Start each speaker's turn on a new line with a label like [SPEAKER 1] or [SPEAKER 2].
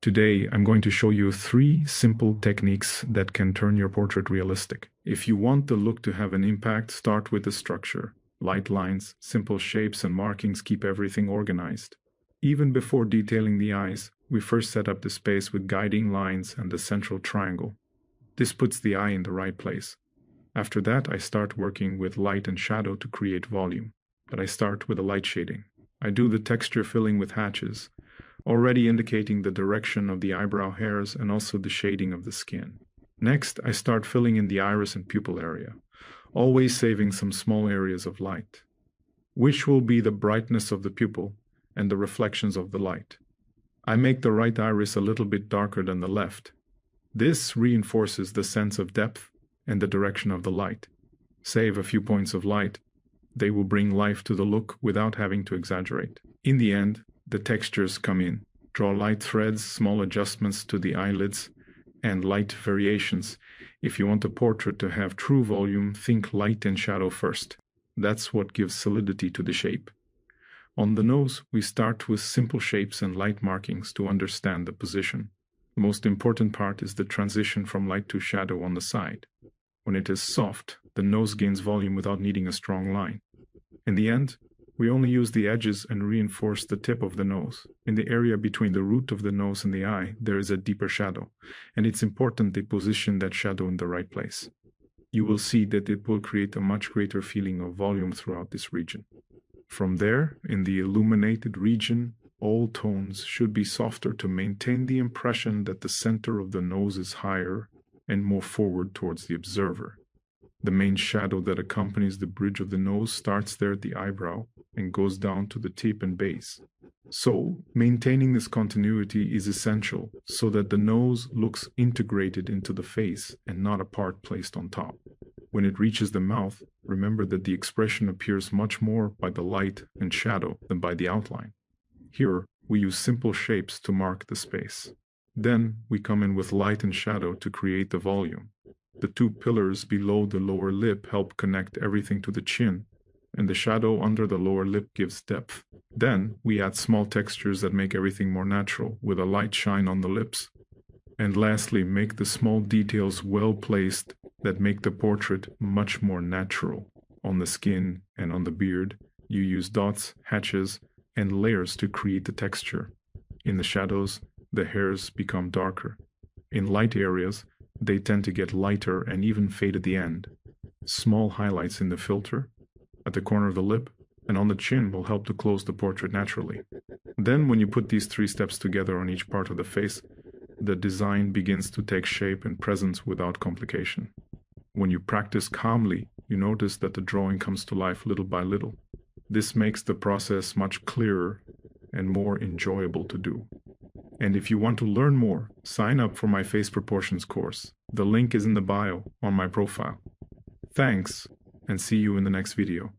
[SPEAKER 1] Today, I'm going to show you 3 simple techniques that can turn your portrait realistic. If you want the look to have an impact, start with the structure. Light lines, simple shapes, and markings keep everything organized. Even before detailing the eyes, we first set up the space with guiding lines and the central triangle. This puts the eye in the right place. After that, I start working with light and shadow to create volume. But I start with a light shading. I do the texture filling with hatches, already indicating the direction of the eyebrow hairs and also the shading of the skin. Next, I start filling in the iris and pupil area, always saving some small areas of light, which will be the brightness of the pupil and the reflections of the light. I make the right iris a little bit darker than the left. This reinforces the sense of depth and the direction of the light. Save a few points of light. They will bring life to the look without having to exaggerate. In the end, the textures come in. Draw light threads, small adjustments to the eyelids, and light variations. If you want a portrait to have true volume, think light and shadow first. That's what gives solidity to the shape. On the nose, we start with simple shapes and light markings to understand the position. The most important part is the transition from light to shadow on the side. When it is soft, the nose gains volume without needing a strong line. In the end, we only use the edges and reinforce the tip of the nose. In the area between the root of the nose and the eye, there is a deeper shadow, and it's important they position that shadow in the right place. You will see that it will create a much greater feeling of volume throughout this region. From there, in the illuminated region, all tones should be softer to maintain the impression that the center of the nose is higher and more forward towards the observer. The main shadow that accompanies the bridge of the nose starts there at the eyebrow and goes down to the tip and base. So, maintaining this continuity is essential so that the nose looks integrated into the face and not a part placed on top. When it reaches the mouth, remember that the expression appears much more by the light and shadow than by the outline. Here, we use simple shapes to mark the space. Then, we come in with light and shadow to create the volume. The 2 pillars below the lower lip help connect everything to the chin, and the shadow under the lower lip gives depth. Then, we add small textures that make everything more natural, with a light shine on the lips. And lastly, make the small details well placed that make the portrait much more natural. On the skin and on the beard, you use dots, hatches, and layers to create the texture. In the shadows, the hairs become darker. In light areas, they tend to get lighter and even fade at the end. Small highlights in the filter, at the corner of the lip, and on the chin will help to close the portrait naturally. Then, when you put these 3 steps together on each part of the face, the design begins to take shape and presence without complication. When you practice calmly, you notice that the drawing comes to life little by little. This makes the process much clearer and more enjoyable to do. And if you want to learn more, sign up for my Face Proportions course. The link is in the bio on my profile. Thanks, and see you in the next video.